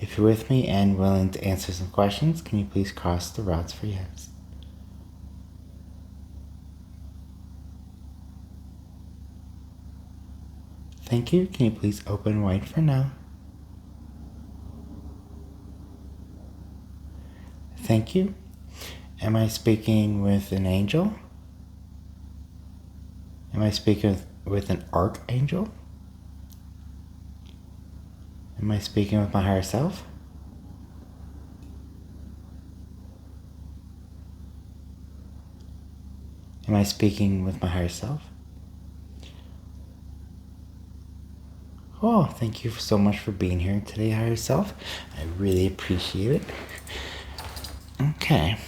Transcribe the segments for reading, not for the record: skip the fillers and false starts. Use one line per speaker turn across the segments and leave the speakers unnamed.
If you're with me and willing to answer some questions, can you please cross the rods for yes? Thank you. Can you please open wide for no? Thank you. Am I speaking with an angel? Am I speaking with an archangel? Am I speaking with my higher self? Am I speaking with my higher self? Oh, thank you so much for being here today, higher self. I really appreciate it. Okay.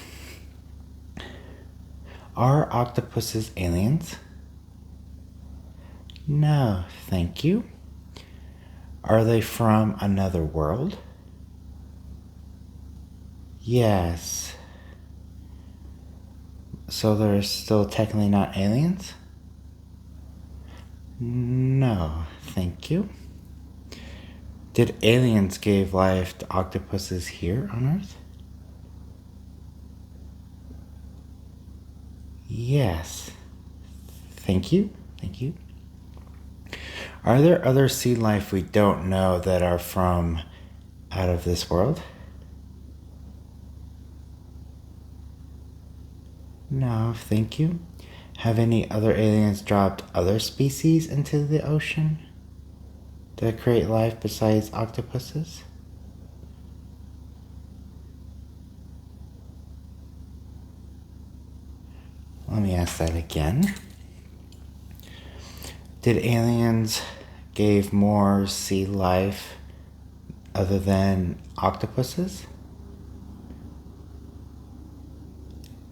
Are octopuses aliens? No, thank you. Are they from another world? Yes. So they're still technically not aliens? No, thank you. Did aliens give life to octopuses here on Earth? Yes. Thank you. Thank you. Are there other sea life we don't know that are from out of this world? No, thank you. Have any other aliens dropped other species into the ocean to create life besides octopuses? Let me ask that again. Did aliens give more sea life other than octopuses?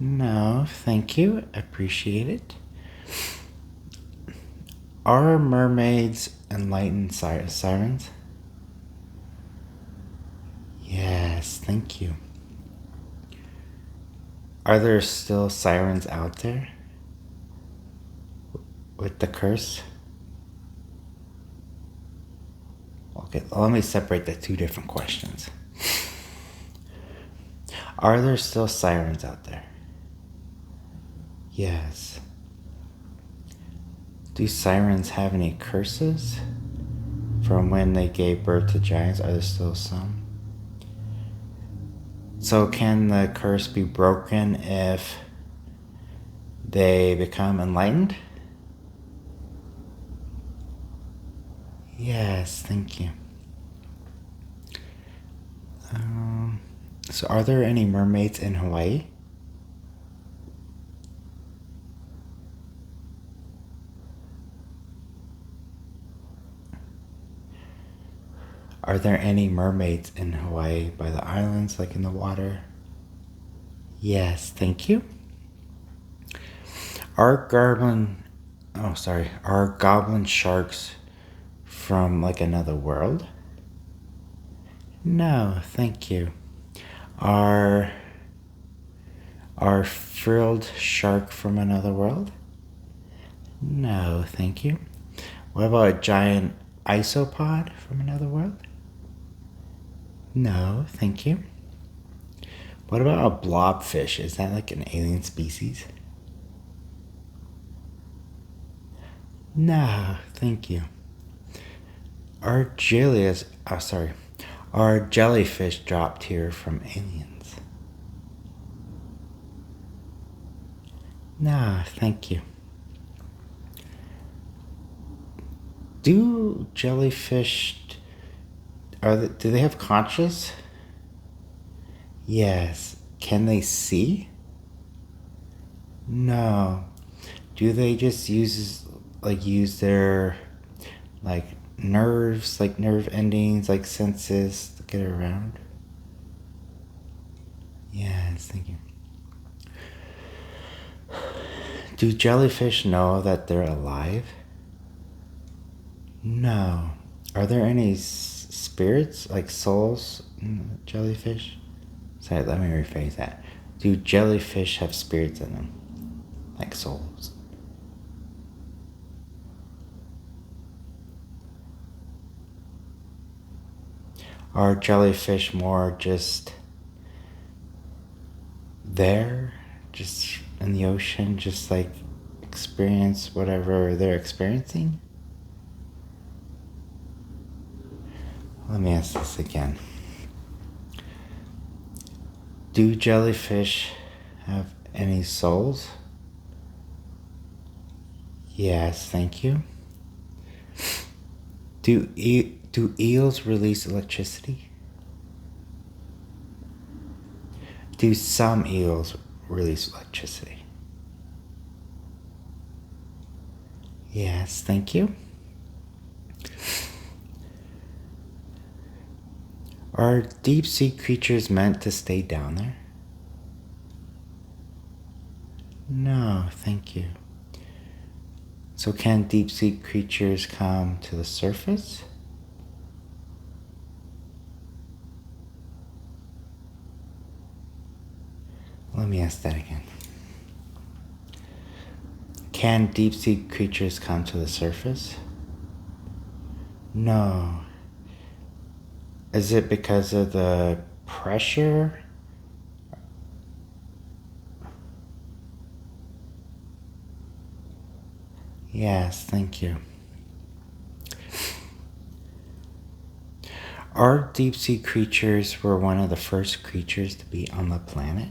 No, thank you. Appreciate it. Are mermaids enlightened sirens? Yes, thank you. Are there still sirens out there with the curse? Okay, let me separate the two different questions. Are there still sirens out there? Yes. Do sirens have any curses from when they gave birth to giants? Are there still some? So can the curse be broken if they become enlightened? Yes, thank you. So are there any mermaids in Hawaii? Are there any mermaids in Hawaii by the islands, like in the water? Yes, thank you. Are goblin sharks from like another world? No, thank you. Are frilled shark from another world? No, thank you. What about a giant isopod from another world? No, thank you. What about a blobfish? Is that like an alien species? No, thank you. Are jellyfish dropped here from aliens? No, thank you. Do jellyfish do they have conscious? Yes. Can they see? No. Do they just use their like nerves, like nerve endings, like senses to get around? Yes, thank you. Do jellyfish know that they're alive? No. Are there any spirits, like souls, in jellyfish? Sorry, let me rephrase that. Do jellyfish have spirits in them? Like souls? Are jellyfish more just there, just in the ocean, just like experience whatever they're experiencing? Let me ask this again. Do jellyfish have any souls? Yes, thank you. Do eels release electricity? Do some eels release electricity? Yes, thank you. Are deep sea creatures meant to stay down there? No, thank you. So can deep sea creatures come to the surface? Let me ask that again. Can deep sea creatures come to the surface? No. Is it because of the pressure? Yes, thank you. Our deep sea creatures were one of the first creatures to be on the planet?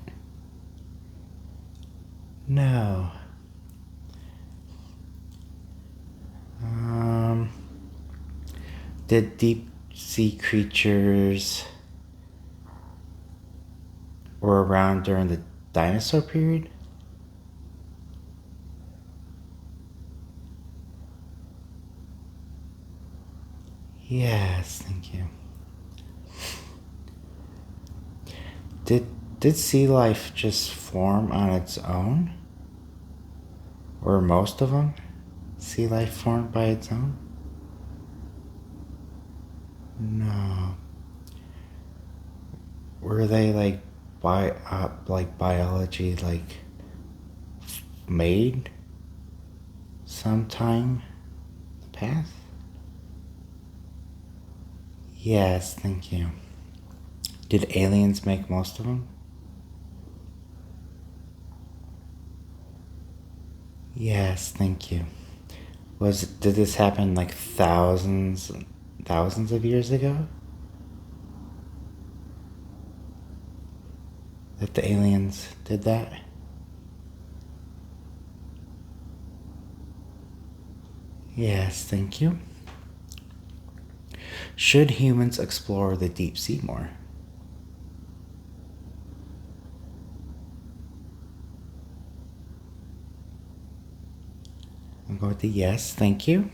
No. Did deep sea creatures were around during the dinosaur period? Yes, thank you. Did sea life just form on its own? Or most of them? Sea life formed by its own? No. Were they like biology like made sometime in the past? Yes, thank you. Did aliens make most of them? Yes, thank you. Did this happen like thousands of years ago? That the aliens did that? Yes, thank you. Should humans explore the deep sea more? I'll go with the yes, thank you.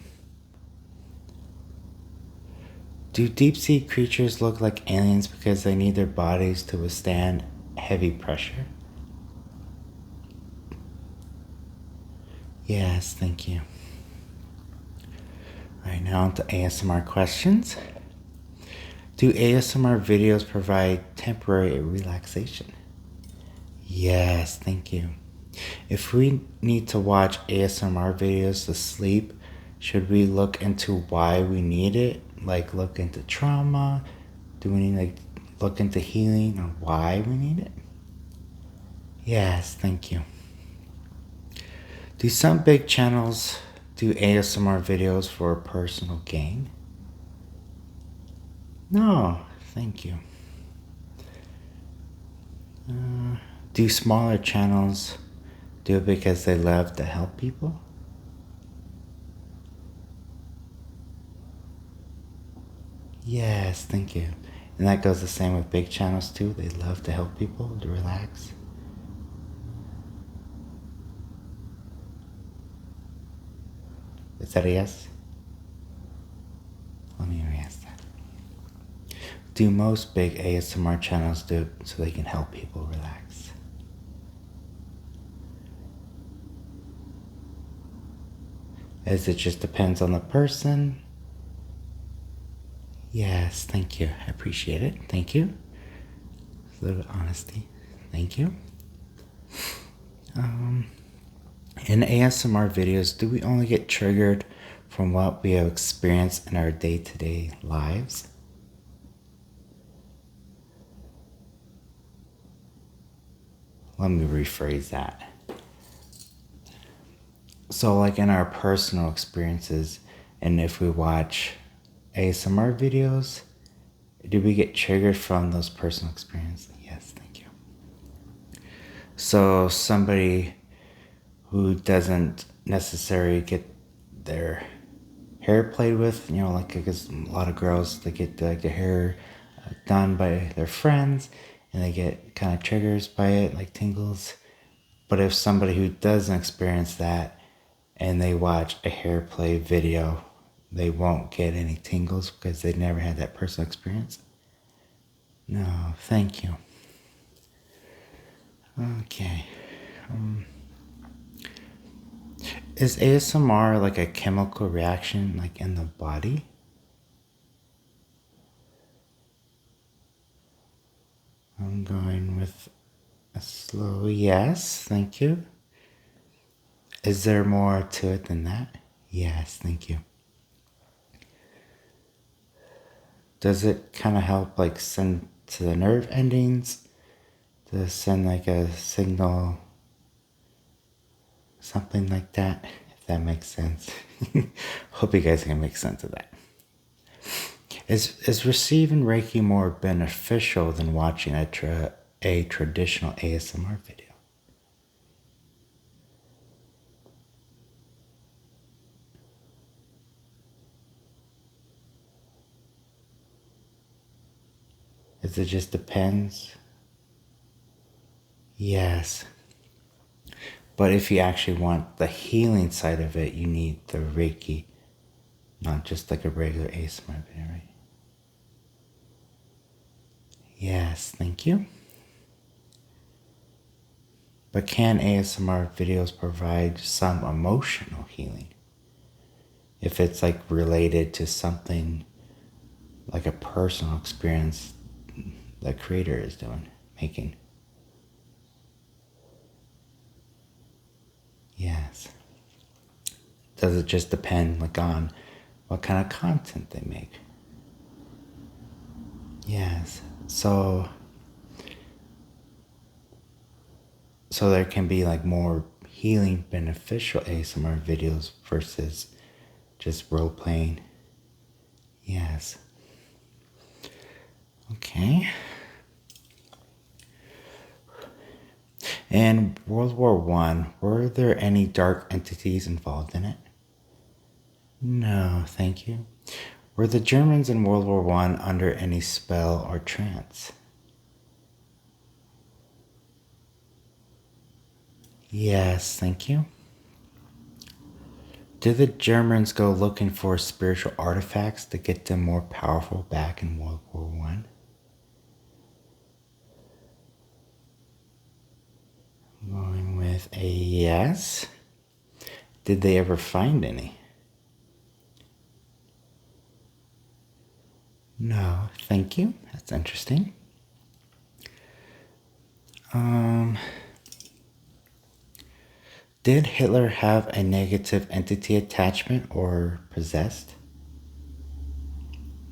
Do deep sea creatures look like aliens because they need their bodies to withstand heavy pressure? Yes, thank you. Alright, now on to ASMR questions. Do ASMR videos provide temporary relaxation? Yes, thank you. If we need to watch ASMR videos to sleep, should we look into why we need it? Like look into trauma? Do we need to look into healing or why we need it? Yes, thank you. Do some big channels do ASMR videos for personal gain? No, thank you. Do smaller channels do it because they love to help people? Yes, thank you. And that goes the same with big channels too. They love to help people to relax. Is that a yes? Let me re-ask that. Do most big ASMR channels do it so they can help people relax? As it just depends on the person? Yes, thank you. I appreciate it. Thank you. A little bit of honesty. Thank you. In ASMR videos, do we only get triggered from what we have experienced in our day-to-day lives? let me rephrase that. So like in our personal experiences, and if we watch ASMR videos, do we get triggered from those personal experiences? Yes, thank you. So somebody who doesn't necessarily get their hair played with, like because a lot of girls, they get like their hair done by their friends and they get kind of triggers by it, like tingles. But if somebody who doesn't experience that and they watch a hair play video, they won't get any tingles because they never had that personal experience. No, thank you. Okay. Is ASMR like a chemical reaction, like in the body? I'm going with a slow yes, thank you. Is there more to it than that? Yes, thank you. Does it kind of help like send to the nerve endings to send like a signal, something like that, if that makes sense? Hope you guys can make sense of that. Is receiving Reiki more beneficial than watching a traditional ASMR video? Is it just depends? Yes. But if you actually want the healing side of it, you need the Reiki, not just like a regular ASMR video, right? Yes, thank you. But can ASMR videos provide some emotional healing? If it's like related to something like a personal experience the creator is making. Yes. Does it just depend like on what kind of content they make? Yes. So there can be like more healing beneficial ASMR videos versus just role playing. Yes. Okay. In World War I, were there any dark entities involved in it? No, thank you. Were the Germans in World War I under any spell or trance? Yes, thank you. Did the Germans go looking for spiritual artifacts to get them more powerful back in World War I? I'm going with a yes. Did they ever find any? No, thank you. That's interesting. Did Hitler have a negative entity attachment or possessed?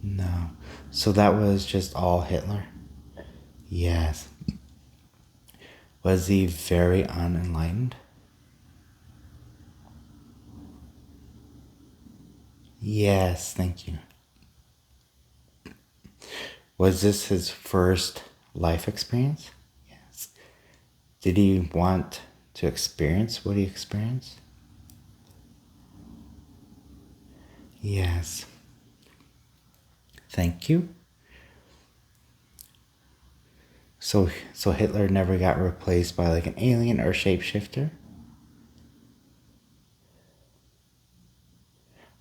No. So that was just all Hitler? Yes. Was he very unenlightened? Yes, thank you. Was this his first life experience? Yes. Did he want to experience what he experienced? Yes. Thank you. So Hitler never got replaced by like an alien or shapeshifter?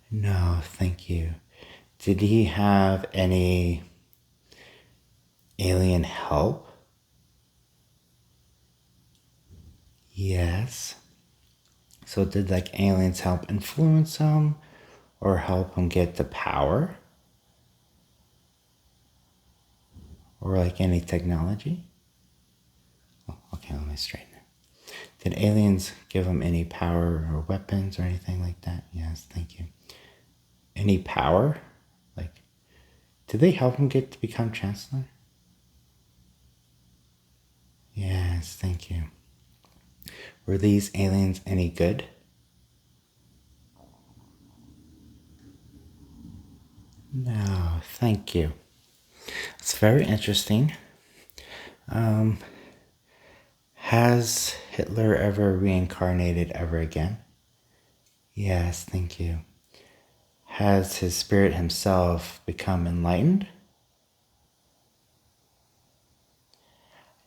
No, thank you. Did he have any alien help? Yes. So did like aliens help influence him or help him get the power? Or like any technology? Oh, okay, let me straighten it. Did aliens give him any power or weapons or anything like that? Yes, thank you. Any power? Like, did they help him get to become chancellor? Yes, thank you. Were these aliens any good? No, thank you. It's very interesting. Has Hitler ever reincarnated ever again? Yes, thank you. Has his spirit himself become enlightened?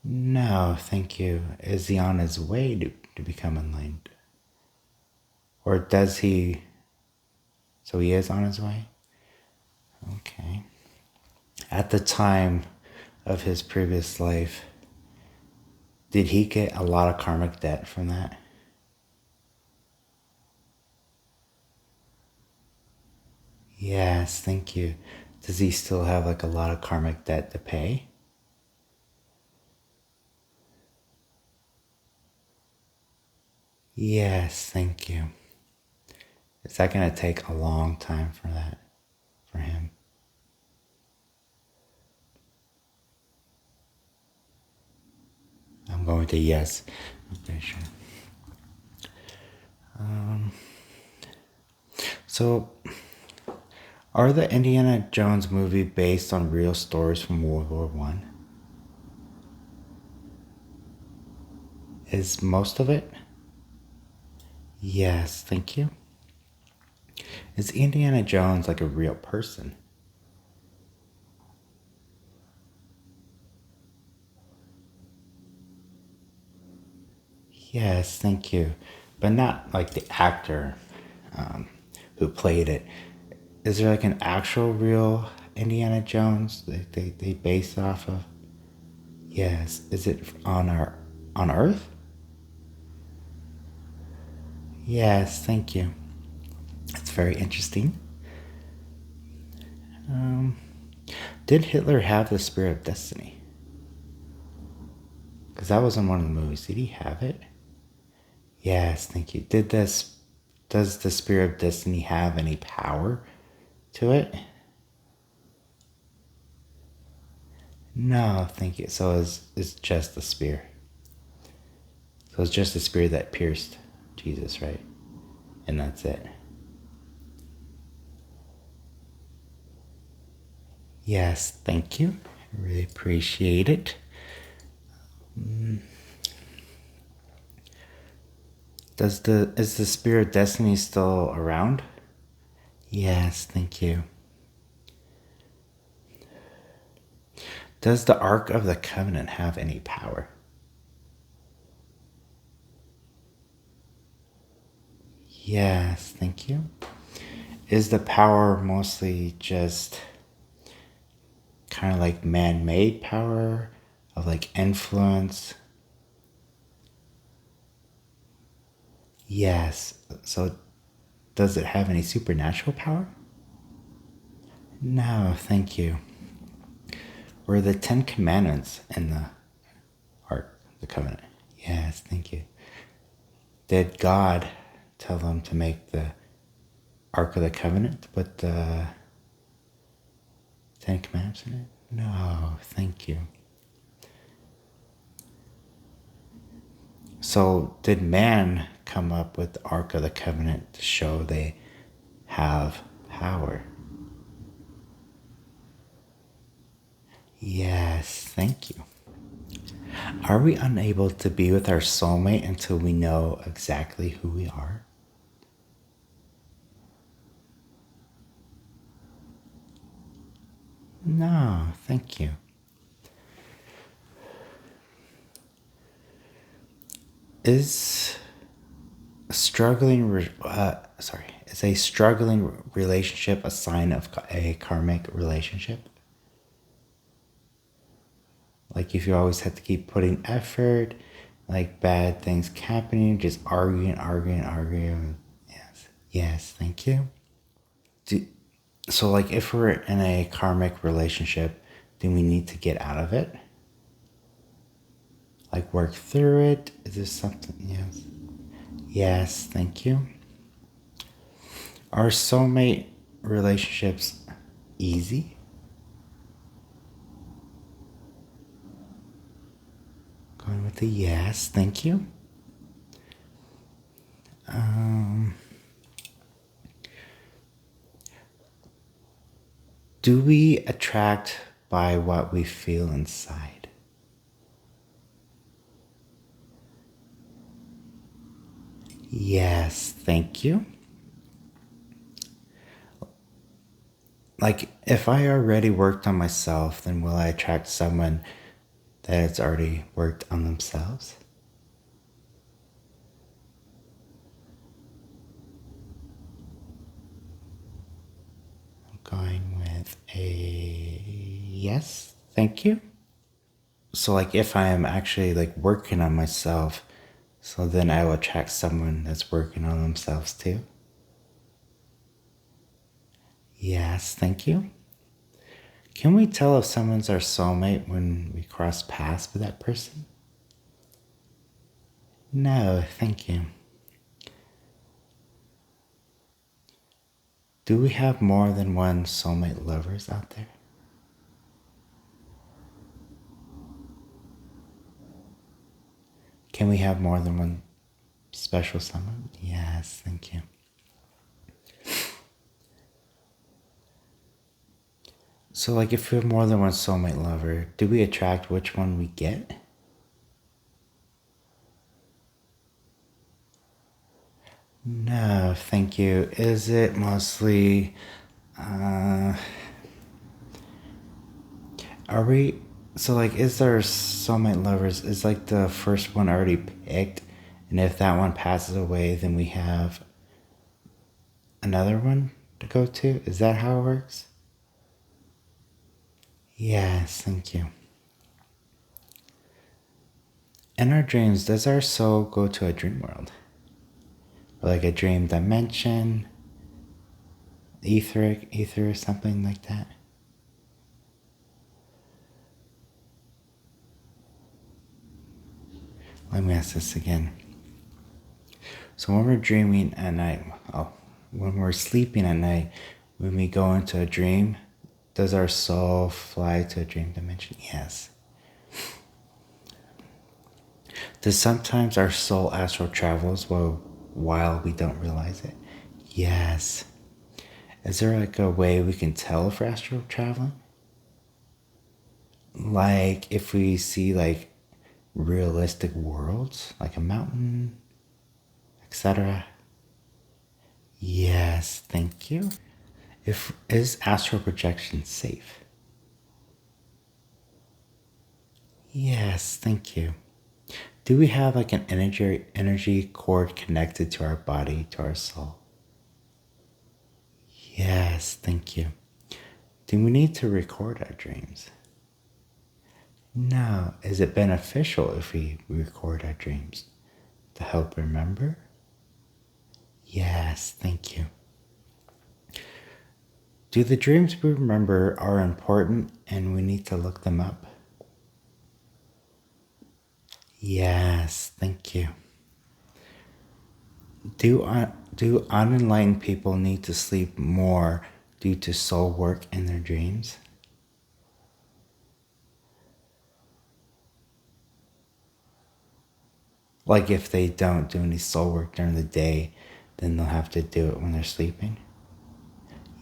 No, thank you. Is he on his way to become enlightened? Or does he? So he is on his way? Okay. At the time of his previous life, did he get a lot of karmic debt from that? Yes, thank you. Does he still have like a lot of karmic debt to pay? Yes, thank you. Is that going to take a long time for him? I'm going to yes. Okay, sure. So, are the Indiana Jones movie based on real stories from World War One? Is most of it? Yes, thank you. Is Indiana Jones like a real person? Yes, thank you. But not like the actor um, who played it. Is there like an actual real Indiana Jones they base off of? Yes. Is it on Earth? Yes, thank you. It's very interesting. Did Hitler have the spirit of destiny? Because that was in one of the movies. Did he have it? Yes, thank you. Does the spirit of destiny have any power to it? No, thank you. So it's just the spear. So it's just the spear that pierced Jesus, right? And that's it. Yes, thank you. I really appreciate it. Is the spirit of destiny still around? Yes, thank you. Does the Ark of the Covenant have any power? Yes, thank you. Is the power mostly just kind of like man-made power of like influence? Yes. So does it have any supernatural power? No, thank you. Were the Ten Commandments in the Ark, the Covenant? Yes, thank you. Did God tell them to make the Ark of the Covenant to put the Ten Commandments in it? No, thank you. So, did man come up with the Ark of the Covenant to show they have power? Yes, thank you. Are we unable to be with our soulmate until we know exactly who we are? No, thank you. Is is a struggling relationship a sign of a karmic relationship? Like if you always have to keep putting effort, like bad things happening, just arguing. Yes, yes, thank you. Do, so like if we're in a karmic relationship, do we need to get out of it? Like work through it? Is this something? Yes. Yes, thank you. Are soulmate relationships easy? Going with the yes, thank you. Do we attract by what we feel inside? Yes, thank you. Like, if I already worked on myself, then will I attract someone that has already worked on themselves? I'm going with a yes, thank you. So, like, if I am actually like working on myself, so then I will attract someone that's working on themselves too. Yes, thank you. Can we tell if someone's our soulmate when we cross paths with that person? No, thank you. Do we have more than one soulmate lovers out there? Can we have more than one special someone? Yes, thank you. So, like, if we have more than one soulmate lover, do we attract which one we get? No, thank you. Is it mostly, are we, so like, is there soulmate lovers? Is like the first one already picked? And if that one passes away, then we have another one to go to? Is that how it works? Yes, thank you. In our dreams, does our soul go to a dream world? Or like a dream dimension, ether, or something like that? Let me ask this again. So when we're dreaming at night, when we're sleeping at night, when we go into a dream, does our soul fly to a dream dimension? Yes. Does sometimes our soul astral travels while we don't realize it? Yes. Is there like a way we can tell if we're astral traveling? Like if we see like realistic worlds, like a mountain, etc. Yes, thank you. If is astral projection safe? Yes, thank you. Do we have like an energy cord connected to our body, to our soul? Yes, thank you. Do we need to record our dreams? No. Is it beneficial if we record our dreams to help remember? Yes, thank you. Do the dreams we remember are important and we need to look them up? Yes, thank you. Do unenlightened people need to sleep more due to soul work in their dreams? Like if they don't do any soul work during the day, then they'll have to do it when they're sleeping?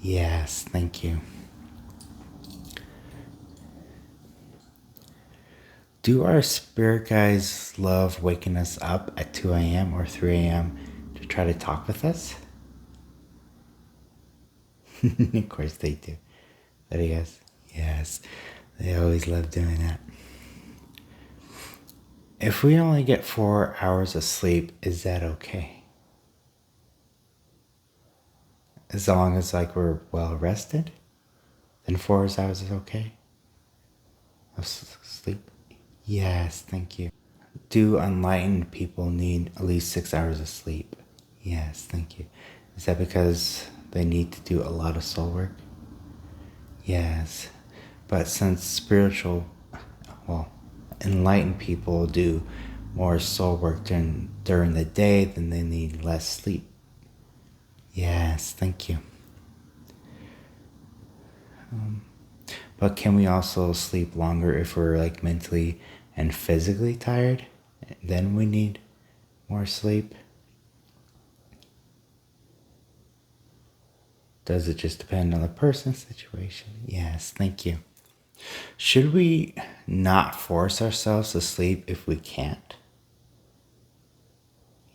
Yes, thank you. Do our spirit guides love waking us up at 2 a.m. or 3 a.m. to try to talk with us? Of course they do. That yes. Yes. They always love doing that. If we only get 4 hours of sleep, is that okay? As long as like we're well rested, then 4 hours is okay of sleep? Yes, thank you. Do enlightened people need at least 6 hours of sleep? Yes, thank you. Is that because they need to do a lot of soul work? Yes. But since enlightened people do more soul work during the day, then they need less sleep. Yes, thank you. But can we also sleep longer if we're like mentally and physically tired? Then we need more sleep? Does it just depend on the person's situation? Yes, thank you. Should we not force ourselves to sleep if we can't?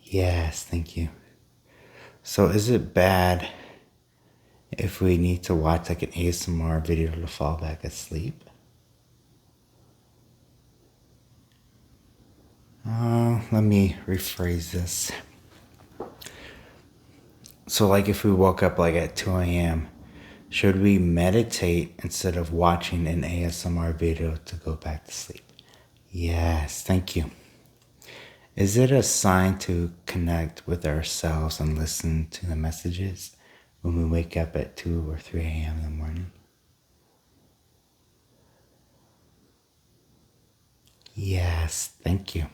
Yes, thank you. So is it bad if we need to watch like an ASMR video to fall back asleep? Let me rephrase this. So like if we woke up like at 2 a.m., should we meditate instead of watching an ASMR video to go back to sleep? Yes, thank you. Is it a sign to connect with ourselves and listen to the messages when we wake up at 2 or 3 a.m. in the morning? Yes, thank you.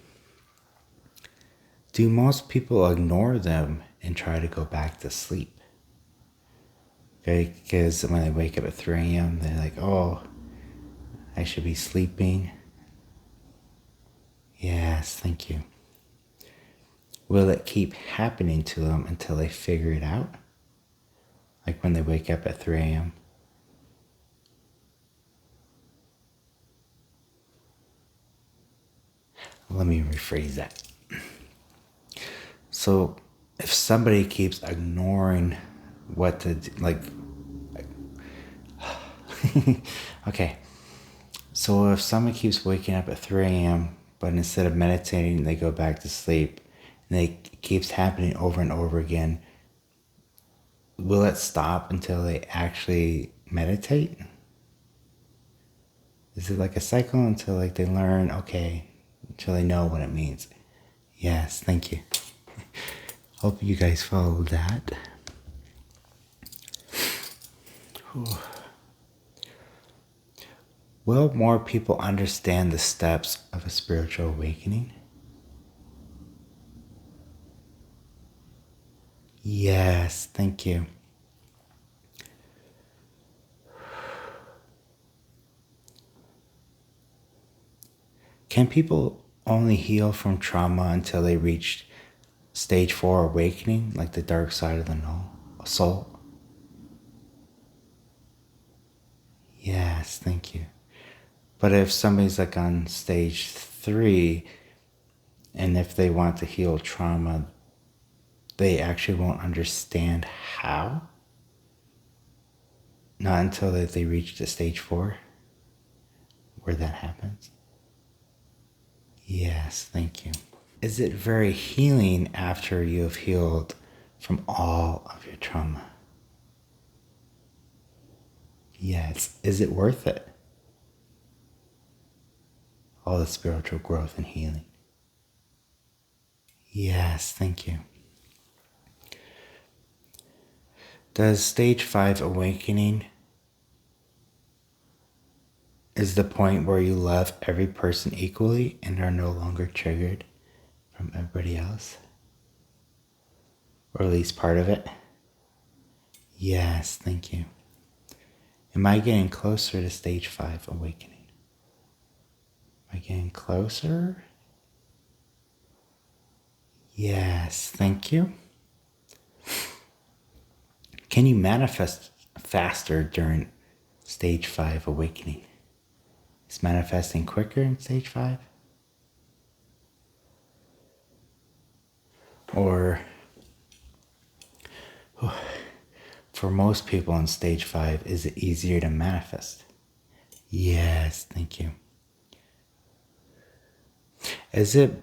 Do most people ignore them and try to go back to sleep? Okay, because when they wake up at 3 a.m., they're like, oh, I should be sleeping. Yes, thank you. Will it keep happening to them until they figure it out? Like when they wake up at 3 a.m.? Let me rephrase that. So if somebody keeps ignoring what to do, like okay. So if someone keeps waking up at 3 a.m., but instead of meditating, they go back to sleep, and it keeps happening over and over again, will it stop until they actually meditate? Is it like a cycle until like they learn, okay, until they know what it means? Yes, thank you. Hope you guys follow that. Whew. Will more people understand the steps of a spiritual awakening? Yes, thank you. Can people only heal from trauma until they reach stage 4 awakening, like the dark side of the soul? Yes, thank you. But if somebody's like on stage 3, and if they want to heal trauma, they actually won't understand how? Not until they reach the stage 4, where that happens? Yes, thank you. Is it very healing after you have healed from all of your trauma? Yes. Is it worth it? All the spiritual growth and healing? Yes, thank you. Does stage 5 awakening is the point where you love every person equally and are no longer triggered from everybody else? Or at least part of it? Yes, thank you. Am I getting closer to stage 5 awakening? Am I getting closer? Yes, thank you. Can you manifest faster during stage 5 awakening? Is manifesting quicker in stage 5? Or for most people in stage 5, is it easier to manifest? Yes, thank you. Is it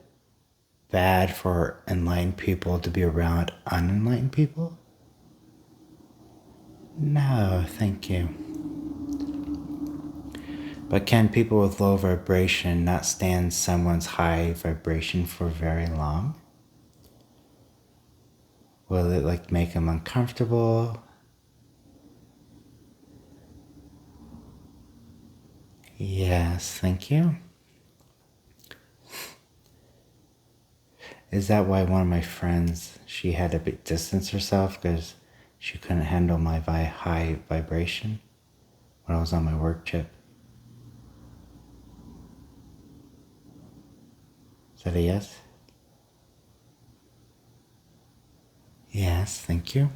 bad for enlightened people to be around unenlightened people? No, thank you. But can people with low vibration not stand someone's high vibration for very long? Will it like make them uncomfortable? Yes, thank you. Is that why one of my friends, she had to distance herself because she couldn't handle my high vibration when I was on my work trip? Is that a yes? Yes, thank you.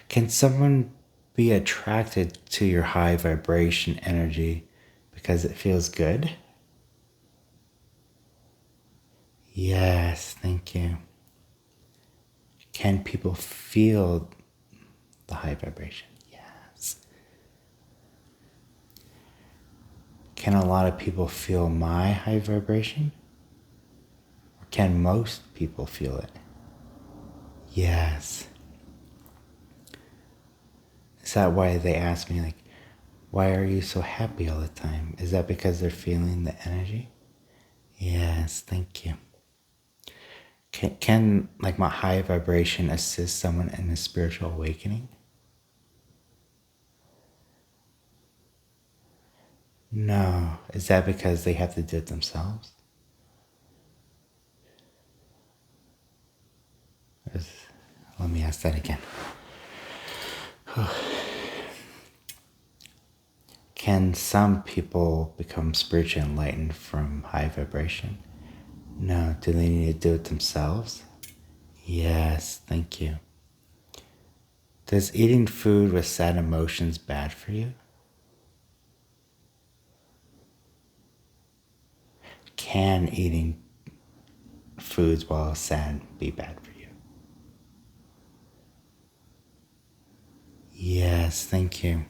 Can someone be attracted to your high vibration energy because it feels good? Yes, thank you. Can people feel the high vibration? Yes. Can a lot of people feel my high vibration? Or can most people feel it? Yes. Is that why they ask me, like, why are you so happy all the time? Is that because they're feeling the energy? Yes, thank you. Can like my high vibration assist someone in a spiritual awakening? No. Is that because they have to do it themselves? Let me ask that again. Can some people become spiritually enlightened from high vibration? No. Do they need to do it themselves? Yes, thank you. Does eating food with sad emotions bad for you? Can eating foods while sad be bad for you? Yes, thank you.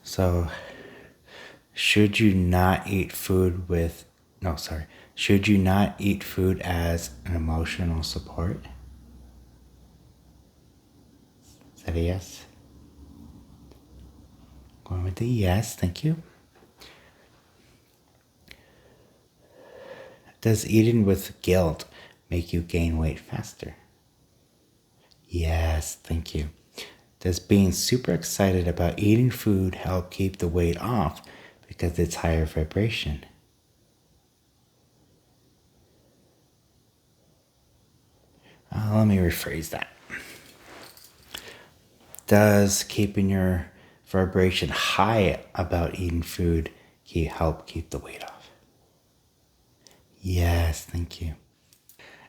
So, should you not eat food with, no, sorry, should you not eat food as an emotional support? Is that a yes? Going with the yes, thank you. Does eating with guilt make you gain weight faster? Yes, thank you. Does being super excited about eating food help keep the weight off because it's higher vibration? Let me rephrase that. Does keeping your vibration high about eating food help keep the weight off? Yes, thank you.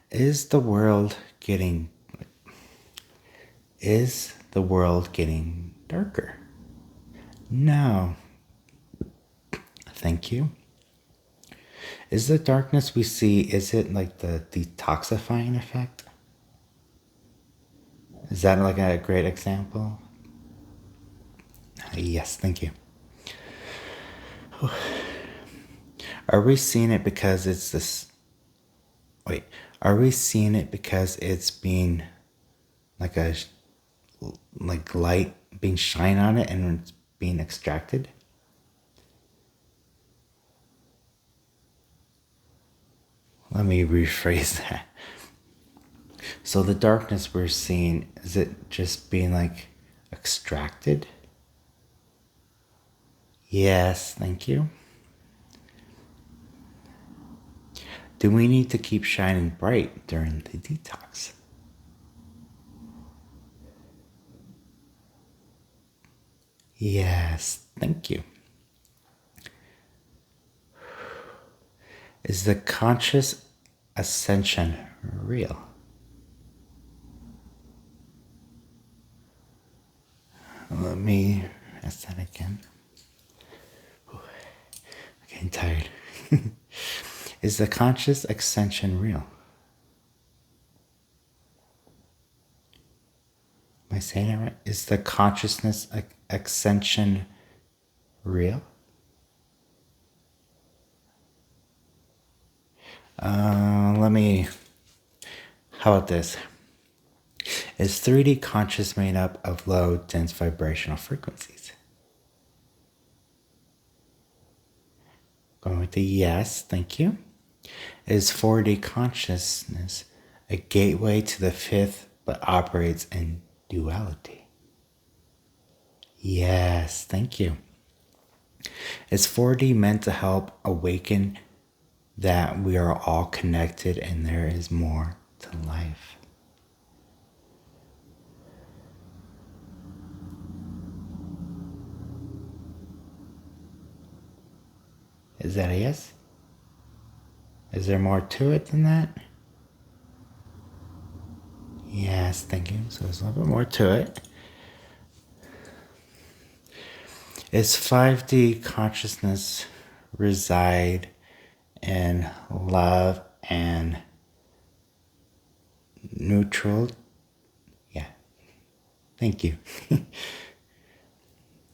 Is the world getting darker? No. Thank you. Is the darkness we see, is it like the detoxifying effect? Is that like a great example? Yes, thank you. Are we seeing it because it's this? Wait, are we seeing it because it's being like a like light being shined on it and it's being extracted? Let me rephrase that. So the darkness we're seeing, is it just being like extracted? Yes, thank you. Do we need to keep shining bright during the detox? Yes, thank you. Is the conscious ascension real? Let me ask that again. I'm getting tired. Is the conscious ascension real? Am I saying it right? Is the consciousness ascension real? How about this? Is 3D conscious made up of low, dense vibrational frequencies? Going with the yes, thank you. Is 4D consciousness a gateway to the fifth but operates in duality? Yes, thank you. Is 4D meant to help awaken that we are all connected and there is more to life? Is that a yes? Is there more to it than that? Yes, thank you. So there's a little bit more to it. Is 5D consciousness reside in love and neutral? Yeah, thank you.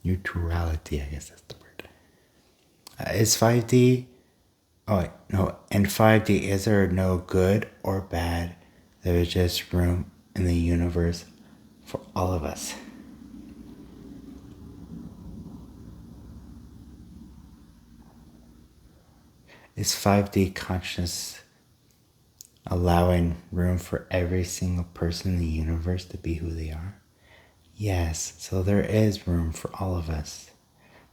Neutrality, I guess that's the word. Is 5D, oh wait, no, in 5D, is there no good or bad? There is just room in the universe for all of us. Is 5D consciousness allowing room for every single person in the universe to be who they are? Yes, so there is room for all of us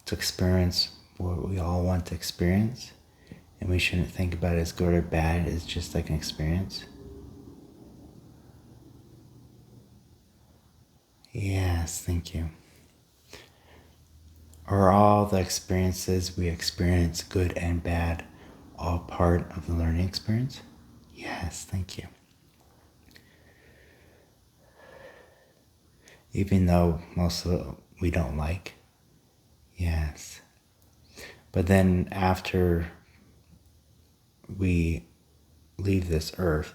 to experience what we all want to experience, and we shouldn't think about it as good or bad. It's just like an experience. Yes, thank you. Are all the experiences we experience, good and bad, all part of the learning experience? Yes, thank you. Even though most of it we don't like. Yes. But then after we leave this earth,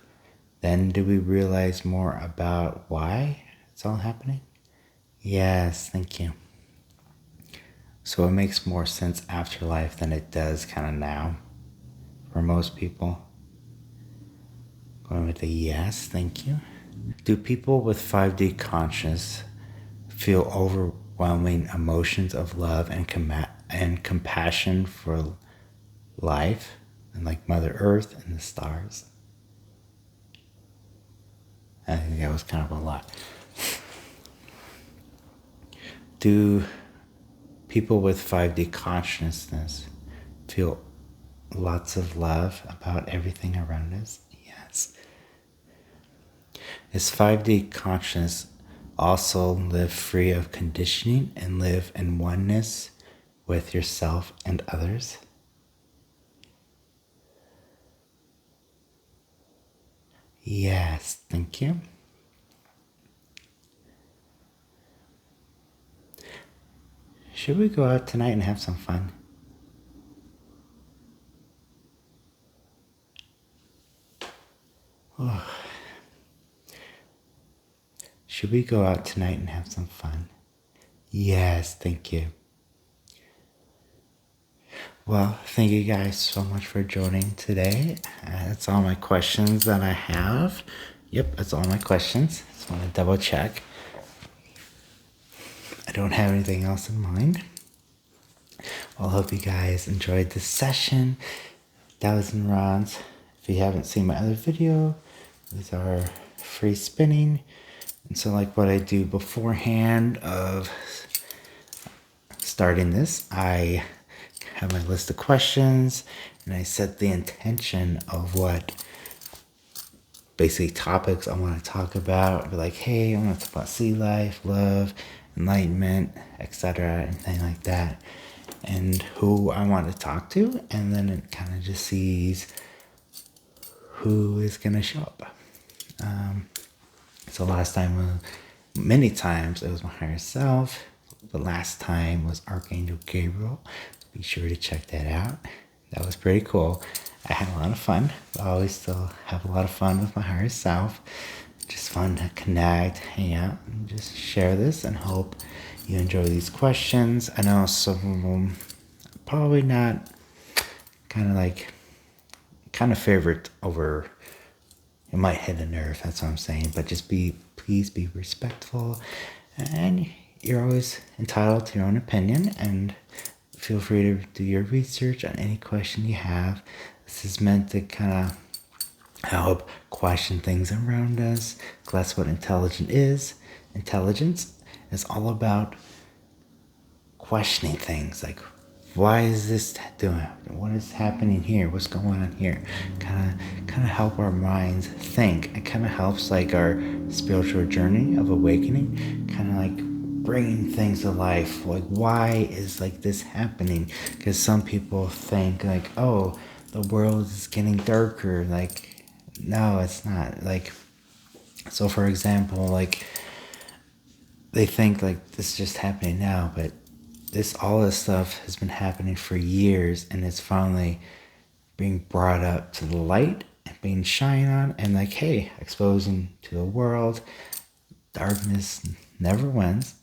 then do we realize more about why it's all happening? Yes, thank you. So it makes more sense after life than it does kind of now for most people. Going with a yes, thank you. Do people with 5D conscious feel overwhelming emotions of love and compassion for life and like Mother Earth and the stars? I think that was kind of a lot. Do people with 5D consciousness feel lots of love about everything around us? Yes. Is 5D consciousness also live free of conditioning and live in oneness with yourself and others? Yes, thank you. Should we go out tonight and have some fun? Oh. Should we go out tonight and have some fun? Yes, thank you. Well, thank you guys so much for joining today. That's all my questions that I have. Yep, that's all my questions. Just want to double check. I don't have anything else in mind. Well, I hope you guys enjoyed this session. Dowsing Rods. If you haven't seen my other video, these are free spinning. And so like what I do beforehand of starting this, I have my list of questions and I set the intention of what basically topics I want to talk about. Be like, hey, I want to talk about sea life, love, enlightenment, etc., and things like that, and who I want to talk to, and then it kind of just sees who is gonna show up. So last time, many times it was my higher self, but last time was Archangel Gabriel. Be sure to check that out. That was pretty cool. I had a lot of fun. I always still have a lot of fun with my higher self. Just fun to connect, hang out, and just share this, and hope you enjoy these questions. I know some of them probably not kind of favorite over. It might hit a nerve, that's what I'm saying. But just please be respectful, and you're always entitled to your own opinion, and feel free to do your research on any question you have. This is meant to kind of help question things around us, because that's what intelligence is. Intelligence is all about questioning things, like, why is this doing? What is happening here? What's going on here? Kind of help our minds think. It kind of helps like our spiritual journey of awakening. Kind of like bringing things to life. Like, why is like this happening? Because some people think like, oh, the world is getting darker. Like, no, it's not. Like, So for example, like they think like this is just happening now, but all this stuff has been happening for years, and it's finally being brought up to the light and being shined on, and like, hey, exposing to the world. Darkness never wins.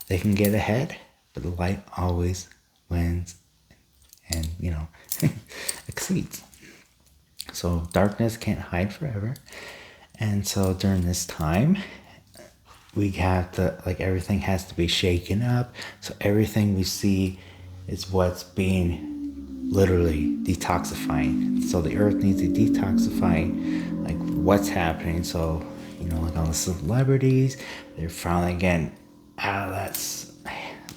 They can get ahead, but the light always wins and, exceeds. So darkness can't hide forever. And so during this time, we have to, like, everything has to be shaken up. So everything we see is what's being literally detoxifying. So the earth needs to detoxify, like, what's happening. So, like all the celebrities, they're finally getting out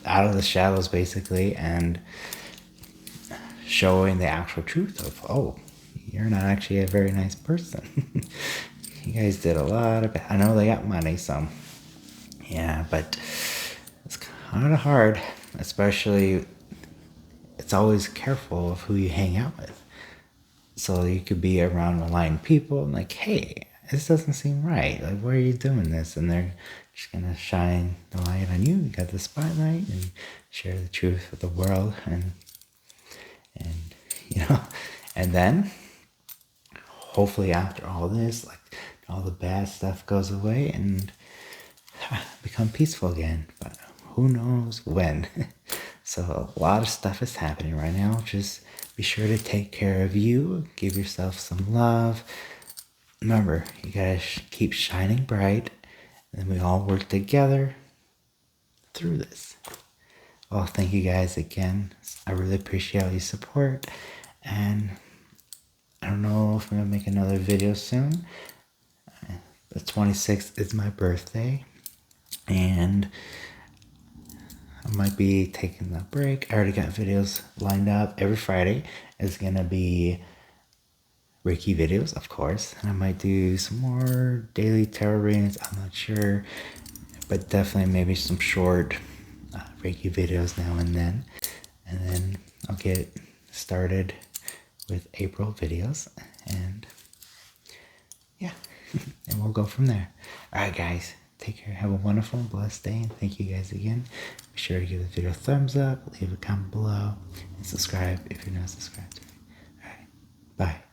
of the shadows, basically, and showing the actual truth of, oh, you're not actually a very nice person. You guys did a lot of, I know they got money, so yeah, but it's kind of hard, especially, it's always careful of who you hang out with. So you could be around enlightened people and like, hey, this doesn't seem right. Like, why are you doing this? And they're just gonna shine the light on you. You got the spotlight and share the truth with the world, and you know, and then hopefully after all this, like, all the bad stuff goes away and become peaceful again. But who knows when? So a lot of stuff is happening right now. Just be sure to take care of you. Give yourself some love. Remember, you gotta keep shining bright, and we all work together through this. Well, thank you guys again. I really appreciate all your support, and I don't know if I'm gonna make another video soon. The 26th is my birthday, and I might be taking a break. I already got videos lined up. Every Friday is gonna be Reiki videos, of course, and I might do some more daily tarot readings. I'm not sure, but definitely maybe some short Reiki videos now and then. And then I'll get started with April videos, and yeah, and we'll go from there. All right, guys, take care. Have a wonderful and blessed day, and thank you guys again. Be sure to give the video a thumbs up, leave a comment below, and subscribe if you're not subscribed to me. All right, bye.